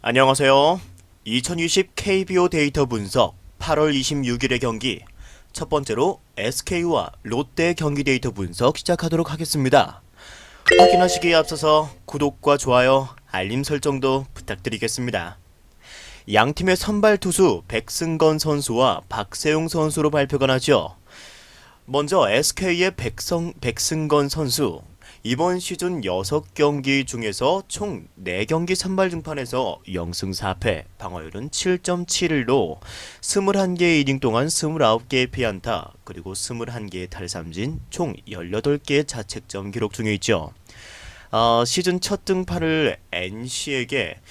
안녕하세요. 2020 KBO 데이터 분석 8월 26일의 경기 첫 번째로 SK와 롯데 경기 데이터 분석 시작하도록 하겠습니다. 확인하시기에 앞서서 구독과 좋아요, 알림 설정도 부탁드리겠습니다. 양팀의 선발 투수 백승건 선수와 박세용 선수로 발표가 나죠. 먼저 SK의 백승건 선수 이번 시즌 6경기 중에서 총 4경기 선발 등판에서 0승 4패, 방어율은 7.71로 21개의 이닝 동안 29개의 피안타, 그리고 21개의 탈삼진, 총 18개의 자책점 기록 중에 있죠. 시즌 첫 등판을 NC에게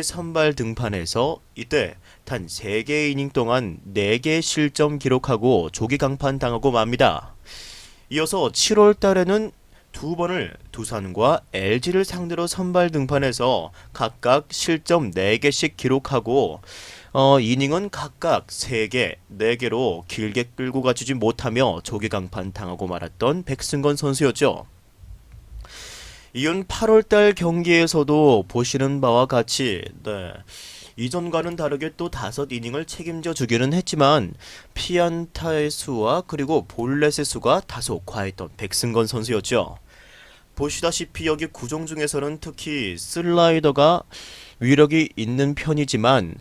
선발 등판해서 이때 단 3개의 이닝 동안 4개의 실점 기록하고 조기 강판 당하고 맙니다. 이어서 7월 달에는 두 번을 두산과 LG를 상대로 선발 등판해서 각각 실점 4개씩 기록하고 이닝은 각각 3개, 4개로 길게 끌고 가주지 못하며 조기 강판 당하고 말았던 백승건 선수였죠. 이은 8월달 경기에서도 보시는 바와 같이 이전과는 다르게 또 5이닝을 책임져 주기는 했지만 피안타의 수와 그리고 볼넷의 수가 다소 과했던 백승건 선수였죠. 보시다시피 여기 구종 중에서는 특히 슬라이더가 위력이 있는 편이지만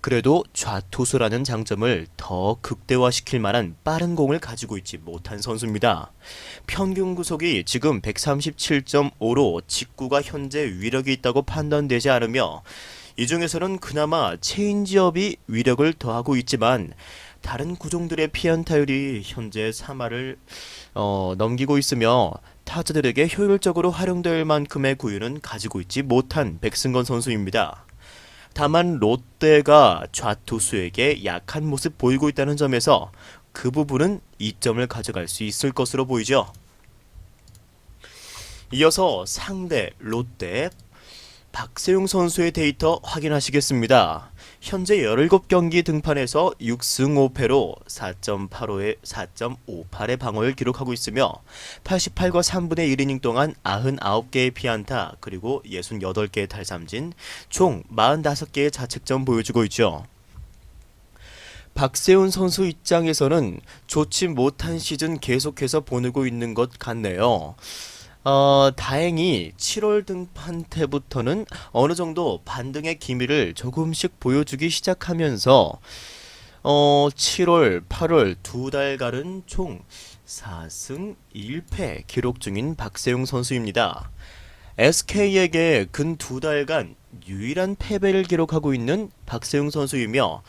그래도 좌투수라는 장점을 더 극대화시킬 만한 빠른 공을 가지고 있지 못한 선수입니다. 평균 구속이 지금 137.5로 직구가 현재 위력이 있다고 판단되지 않으며 이 중에서는 그나마 체인지업이 위력을 더하고 있지만 다른 구종들의 피안타율이 현재 3할을 넘기고 있으며 타자들에게 효율적으로 활용될 만큼의 구위는 가지고 있지 못한 백승건 선수입니다. 다만 롯데가 좌투수에게 약한 모습 보이고 있다는 점에서 그 부분은 이점을 가져갈 수 있을 것으로 보이죠. 이어서 상대 롯데 박세용 선수의 데이터 확인하시겠습니다. 현재 17경기 등판에서 6승 5패로 4.85의 방어를 기록하고 있으며 88과 3분의 1이닝 동안 99개의 피안타 그리고 68개의 탈삼진 총 45개의 자책점 보여주고 있죠. 박세훈 선수 입장에서는 좋지 못한 시즌 계속해서 보내고 있는 것 같네요. 다행히 7월 등판 때부터는 어느 정도 반등의 기미를 조금씩 보여주기 시작하면서 7월, 8월 두 달간은 총 4승 1패 기록 중인 박세용 선수입니다. SK에게 근 두 달간 유일한 패배를 기록하고 있는 박세용 선수이며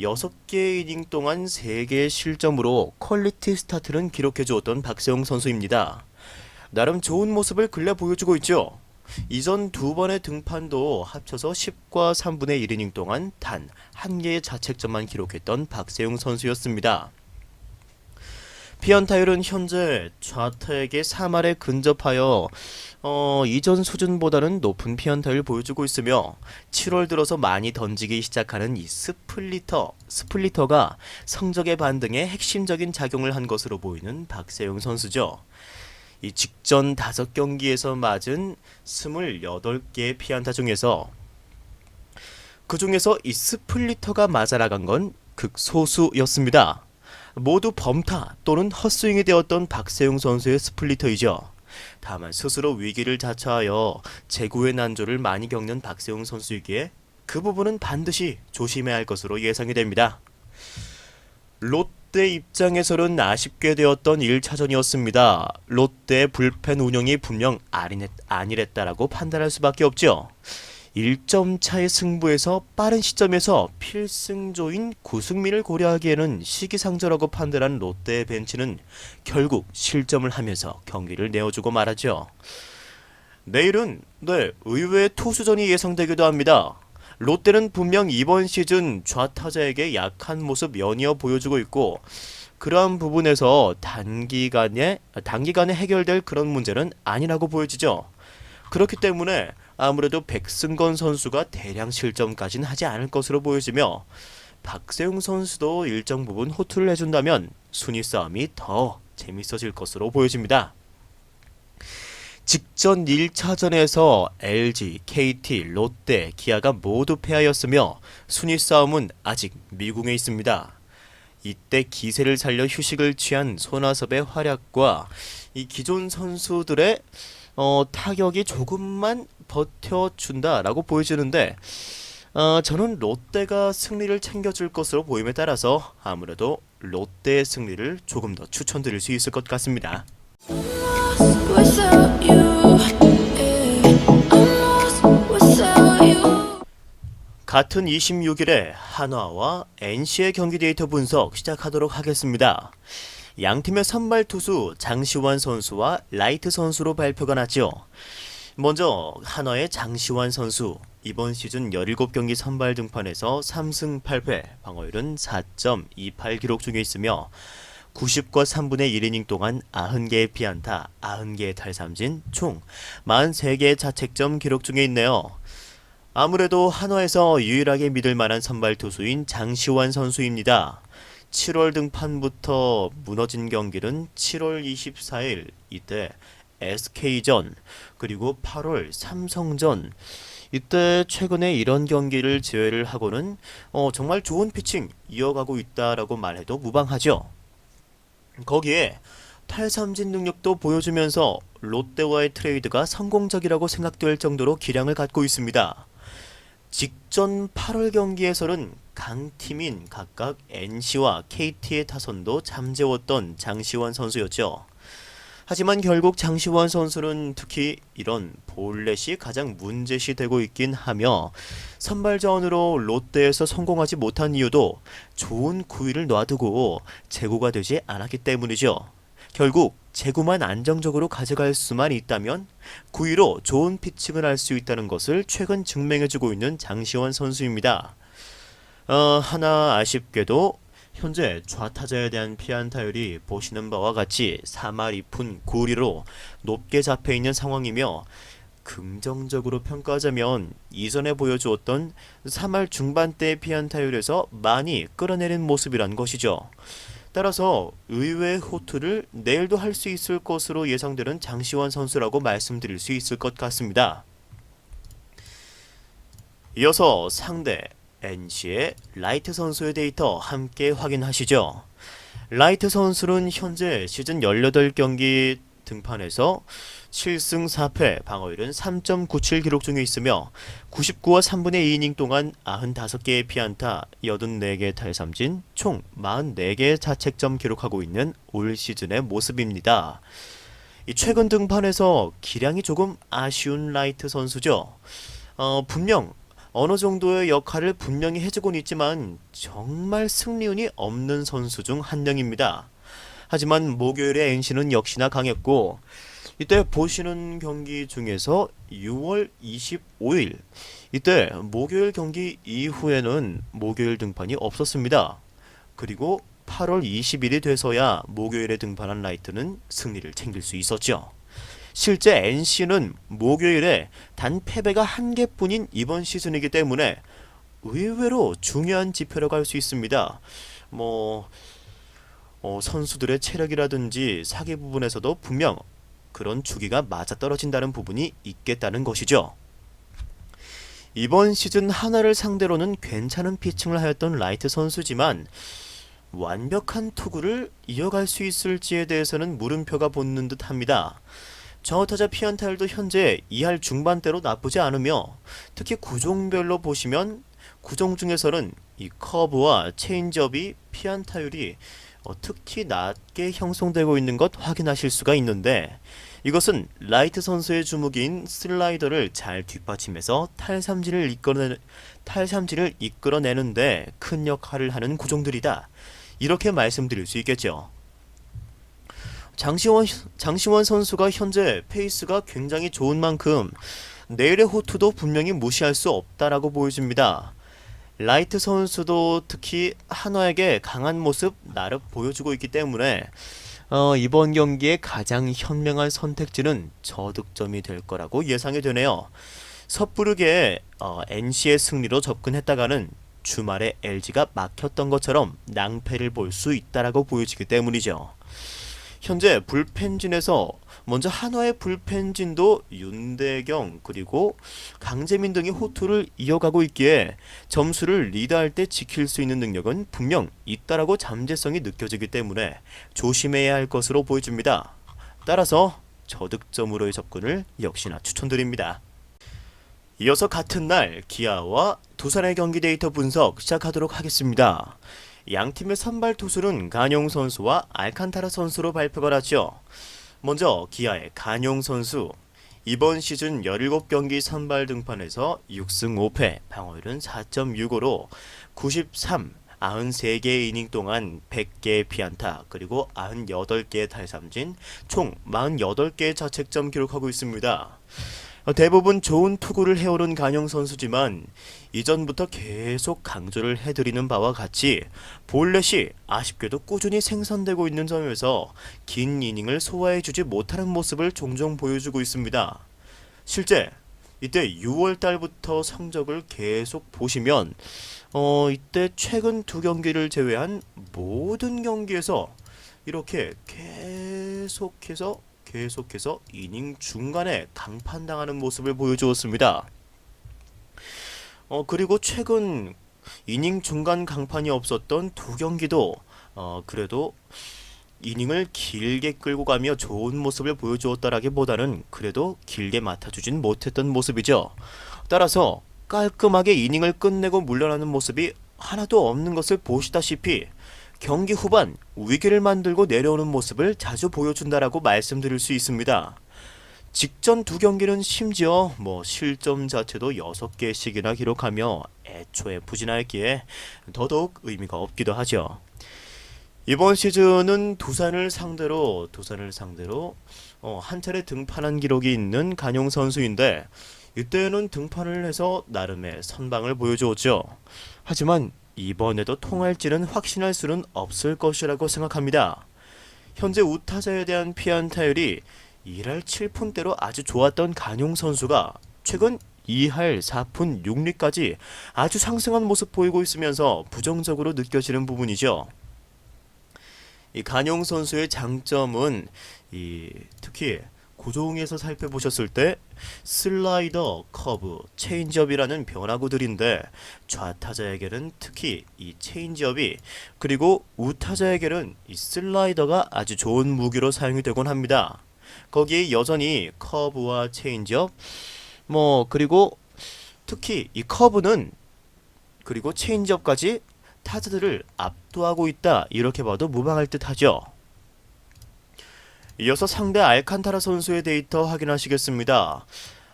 6개의 이닝 동안 3개의 실점으로 퀄리티 스타트는 기록해주었던 박세용 선수입니다. 나름 좋은 모습을 근래 보여주고 있죠. 이전 두 번의 등판도 합쳐서 10과 3분의 1이닝 동안 단 한 개의 자책점만 기록했던 박세용 선수였습니다. 피안타율은 현재 좌타에게 3할에 근접하여 이전 수준보다는 높은 피안타율을 보여주고 있으며 7월 들어서 많이 던지기 시작하는 이 스플리터가 성적의 반등에 핵심적인 작용을 한 것으로 보이는 박세용 선수죠. 이 직전 5경기에서 맞은 28개의 피안타 중에서 이 스플리터가 맞아나간 건 극소수였습니다. 모두 범타 또는 헛스윙이 되었던 박세용 선수의 스플리터이죠. 다만 스스로 위기를 자처하여 제구의 난조를 많이 겪는 박세용 선수이기에 그 부분은 반드시 조심해야 할 것으로 예상이 됩니다. 롯데 입장에서는 아쉽게 되었던 1차전이었습니다. 롯데 불펜 운영이 분명 안일했다라고 판단할 수밖에 없죠. 1점 차의 승부에서 빠른 시점에서 필승조인 구승민을 고려하기에는 시기상조라고 판단한 롯데의 벤치는 결국 실점을 하면서 경기를 내어주고 말았죠. 내일은 의외의 투수전이 예상되기도 합니다. 롯데는 분명 이번 시즌 좌타자에게 약한 모습 연이어 보여주고 있고 그러한 부분에서 단기간에 해결될 그런 문제는 아니라고 보여지죠. 그렇기 때문에 아무래도 백승건 선수가 대량 실점까지는 하지 않을 것으로 보여지며 박세웅 선수도 일정 부분 호투를 해준다면 순위 싸움이 더 재밌어질 것으로 보여집니다. 직전 1차전에서 LG, KT, 롯데, 기아가 모두 패하였으며 순위 싸움은 아직 미궁에 있습니다. 이때 기세를 살려 휴식을 취한 손아섭의 활약과 이 기존 선수들의 타격이 조금만 버텨준다라고 보여지는데 저는 롯데가 승리를 챙겨줄 것으로 보임에 따라서 아무래도 롯데의 승리를 조금 더 추천드릴 수 있을 것 같습니다. without you, yeah. I'm lost without you. 같은 26일에 한화와 NC의 경기 데이터 분석 시작하도록 하겠습니다. 양팀의 선발 투수 장시환 선수와 라이트 선수로 발표가 났죠. 먼저 한화의 장시환 선수, 이번 시즌 17경기 선발 등판에서 3승 8패, 방어율은 4.28 기록 중에 있으며 90과 3분의 1이닝 동안 90개의 피안타, 90개의 탈삼진, 총 43개의 자책점 기록 중에 있네요. 아무래도 한화에서 유일하게 믿을 만한 선발 투수인 장시환 선수입니다. 7월 등판부터 무너진 경기는 7월 24일 이때 SK전, 그리고 8월 삼성전, 이때 최근에 이런 경기를 제외를 하고는 정말 좋은 피칭 이어가고 있다라고 말해도 무방하죠. 거기에 탈삼진 능력도 보여주면서 롯데와의 트레이드가 성공적이라고 생각될 정도로 기량을 갖고 있습니다. 직전 8월 경기에서는 강팀인 각각 NC와 KT의 타선도 잠재웠던 장시환 선수였죠. 하지만 결국 장시환 선수는 특히 이런 볼넷이 가장 문제시 되고 있긴 하며 선발전으로 롯데에서 성공하지 못한 이유도 좋은 구위를 놔두고 제구가 되지 않았기 때문이죠. 결국 제구만 안정적으로 가져갈 수만 있다면 구위로 좋은 피칭을 할 수 있다는 것을 최근 증명해주고 있는 장시환 선수입니다. 하나 아쉽게도 현재 좌타자에 대한 피안타율이 보시는 바와 같이 3할 2푼 9리로 높게 잡혀있는 상황이며 긍정적으로 평가하자면 이전에 보여주었던 3할 중반대의 피안타율에서 많이 끌어내린 모습이란 것이죠. 따라서 의외의 호투를 내일도 할 수 있을 것으로 예상되는 장시환 선수라고 말씀드릴 수 있을 것 같습니다. 이어서 상대 NC의 라이트 선수의 데이터 함께 확인하시죠. 라이트 선수는 현재 시즌 18경기 등판에서 7승 4패, 방어율은 3.97 기록 중에 있으며 99와 3분의 2이닝 동안 95개의 피안타, 84개의 탈삼진, 총 44개의 자책점 기록하고 있는 올 시즌의 모습입니다. 이 최근 등판에서 기량이 조금 아쉬운 라이트 선수죠. 분명 어느 정도의 역할을 분명히 해주곤 있지만 정말 승리운이 없는 선수 중 한 명입니다. 하지만 목요일에 NC는 역시나 강했고 이때 보시는 경기 중에서 6월 25일 이때 목요일 경기 이후에는 목요일 등판이 없었습니다. 그리고 8월 20일이 돼서야 목요일에 등판한 라이트는 승리를 챙길 수 있었죠. 실제 NC는 목요일에 단 패배가 한 개뿐인 이번 시즌이기 때문에 의외로 중요한 지표라고 할 수 있습니다. 선수들의 체력이라든지 사기 부분에서도 분명 그런 주기가 맞아떨어진다는 부분이 있겠다는 것이죠. 이번 시즌 하나를 상대로는 괜찮은 피칭을 하였던 라이트 선수지만 완벽한 투구를 이어갈 수 있을지에 대해서는 물음표가 붙는 듯 합니다. 좌우타자 피안타율도 현재 2할 중반대로 나쁘지 않으며 특히 구종별로 보시면 구종 중에서는 이 커브와 체인지업이 피안타율이 특히 낮게 형성되고 있는 것 확인하실 수가 있는데 이것은 라이트 선수의 주무기인 슬라이더를 잘 뒷받침해서 탈삼진을 이끌어내는데 큰 역할을 하는 구종들이다. 이렇게 말씀드릴 수 있겠죠. 장시환 선수가 현재 페이스가 굉장히 좋은 만큼 내일의 호투도 분명히 무시할 수 없다라고 보여집니다. 라이트 선수도 특히 한화에게 강한 모습 나름 보여주고 있기 때문에 이번 경기의 가장 현명한 선택지는 저득점이 될 거라고 예상이 되네요. 섣부르게 NC의 승리로 접근했다가는 주말에 LG가 막혔던 것처럼 낭패를 볼 수 있다라고 보여지기 때문이죠. 현재 불펜진에서 먼저 한화의 불펜진도 윤대경 그리고 강재민 등이 호투를 이어가고 있기에 점수를 리드할 때 지킬 수 있는 능력은 분명 있다라고 잠재성이 느껴지기 때문에 조심해야 할 것으로 보여집니다. 따라서 저득점으로의 접근을 역시나 추천드립니다. 이어서 같은 날 기아와 두산의 경기 데이터 분석 시작하도록 하겠습니다. 양팀의 선발 투수는 간용 선수와 알칸타라 선수로 발표가 났죠. 먼저 기아의 간용 선수, 이번 시즌 17경기 선발 등판에서 6승 5패, 방어율은 4.65로 93개 이닝 동안 100개의 피안타, 그리고 98개의 탈삼진, 총 48개의 자책점 기록하고 있습니다. 대부분 좋은 투구를 해오른 간용 선수지만 이전부터 계속 강조를 해드리는 바와 같이 볼넷이 아쉽게도 꾸준히 생산되고 있는 점에서 긴 이닝을 소화해주지 못하는 모습을 종종 보여주고 있습니다. 실제 이때 6월달부터 성적을 계속 보시면 이때 최근 두 경기를 제외한 모든 경기에서 이렇게 계속해서 이닝 중간에 강판당하는 모습을 보여주었습니다. 그리고 최근 이닝 중간 강판이 없었던 두 경기도 그래도 이닝을 길게 끌고 가며 좋은 모습을 보여주었다라기보다는 그래도 길게 맡아주진 못했던 모습이죠. 따라서 깔끔하게 이닝을 끝내고 물러나는 모습이 하나도 없는 것을 보시다시피 경기 후반 위기를 만들고 내려오는 모습을 자주 보여준다라고 말씀드릴 수 있습니다. 직전 두 경기는 심지어 실점 자체도 6개씩이나 기록하며 애초에 부진하였기에 더더욱 의미가 없기도 하죠. 이번 시즌은 두산을 상대로 한 차례 등판한 기록이 있는 간용 선수인데 이때는 등판을 해서 나름의 선방을 보여주었죠. 하지만 이번에도 통할지는 확신할 수는 없을 것이라고 생각합니다. 현재 우타자에 대한 피안타율이 1할 7푼대로 아주 좋았던 간용 선수가 최근 2할 4푼 6리까지 아주 상승한 모습 보이고 있으면서 부정적으로 느껴지는 부분이죠. 이 간용 선수의 장점은 특히 고종에서 살펴보셨을 때 슬라이더, 커브, 체인지업이라는 변화구들인데 좌타자에게는 특히 이 체인지업이 그리고 우타자에게는 이 슬라이더가 아주 좋은 무기로 사용이 되곤 합니다. 거기에 여전히 커브와 체인지업 그리고 특히 이 커브는 그리고 체인지업까지 타자들을 압도하고 있다 이렇게 봐도 무방할 듯 하죠. 이어서 상대 알칸타라 선수의 데이터 확인하시겠습니다.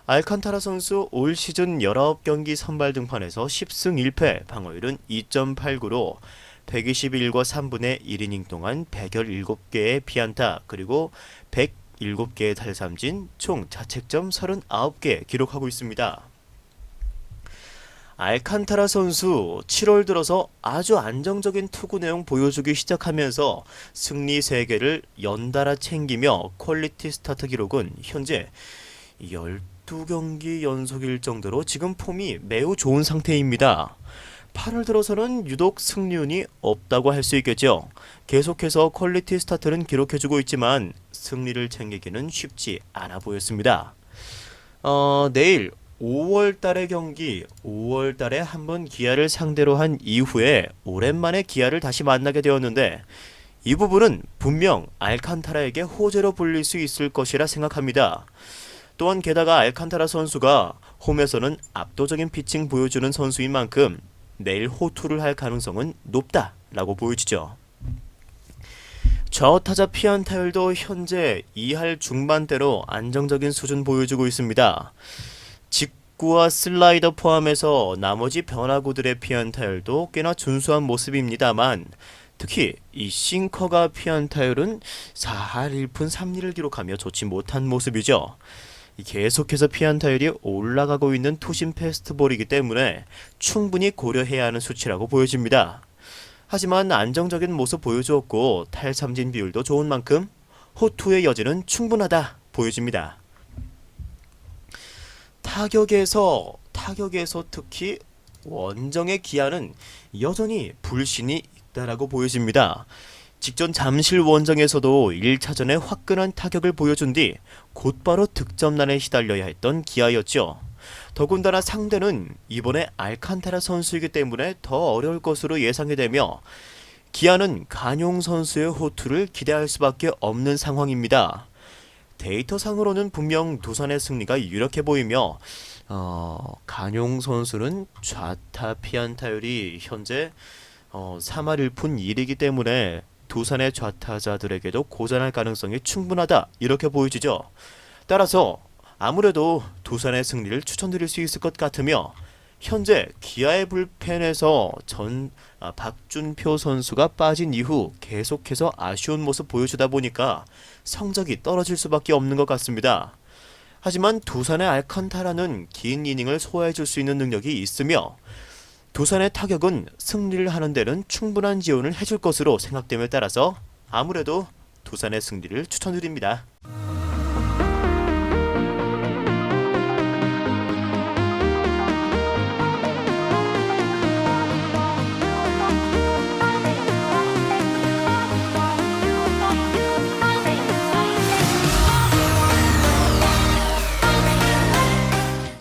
알칸타라 선수 올 시즌 19경기 선발 등판에서 10승 1패, 방어율은 2.89로 121과 3분의 1이닝 동안 117개의 피안타, 그리고 107개의 탈삼진, 총 자책점 39개 기록하고 있습니다. 알칸타라 선수 7월 들어서 아주 안정적인 투구 내용 보여주기 시작하면서 승리 3개를 연달아 챙기며 퀄리티 스타트 기록은 현재 12경기 연속일 정도로 지금 폼이 매우 좋은 상태입니다. 8월 들어서는 유독 승리운이 없다고 할 수 있겠죠. 계속해서 퀄리티 스타트는 기록해주고 있지만 승리를 챙기기는 쉽지 않아 보였습니다. 내일 5월달의 경기, 5월달에 한번 기아를 상대로 한 이후에 오랜만에 기아를 다시 만나게 되었는데 이 부분은 분명 알칸타라에게 호재로 불릴 수 있을 것이라 생각합니다. 또한 게다가 알칸타라 선수가 홈에서는 압도적인 피칭 보여주는 선수인 만큼 내일 호투를 할 가능성은 높다라고 보여지죠. 좌타자 피안타율도 현재 2할 중반대로 안정적인 수준 보여주고 있습니다. 직구와 슬라이더 포함해서 나머지 변화구들의 피안타율도 꽤나 준수한 모습입니다만 특히 이 싱커가 피안타율은 4할 1푼 3리를 기록하며 좋지 못한 모습이죠. 계속해서 피안타율이 올라가고 있는 투심 패스트볼이기 때문에 충분히 고려해야 하는 수치라고 보여집니다. 하지만 안정적인 모습 보여주었고 탈삼진 비율도 좋은 만큼 호투의 여지는 충분하다 보여집니다. 타격에서 특히 원정의 기아는 여전히 불신이 있다라고 보여집니다. 직전 잠실 원정에서도 1차전에 화끈한 타격을 보여준 뒤 곧바로 득점난에 시달려야 했던 기아였죠. 더군다나 상대는 이번에 알칸타라 선수이기 때문에 더 어려울 것으로 예상이 되며 기아는 간용 선수의 호투를 기대할 수밖에 없는 상황입니다. 데이터상으로는 분명 두산의 승리가 유력해 보이며 간용 선수는 좌타 피안타율이 현재 3할 1푼 1이기 때문에 두산의 좌타자들에게도 고전할 가능성이 충분하다 이렇게 보여지죠. 따라서 아무래도 두산의 승리를 추천드릴 수 있을 것 같으며 현재 기아의 불펜에서 박준표 선수가 빠진 이후 계속해서 아쉬운 모습 보여주다 보니까 성적이 떨어질 수밖에 없는 것 같습니다. 하지만 두산의 알칸타라는 긴 이닝을 소화해줄 수 있는 능력이 있으며 두산의 타격은 승리를 하는 데는 충분한 지원을 해줄 것으로 생각됨에 따라서 아무래도 두산의 승리를 추천드립니다.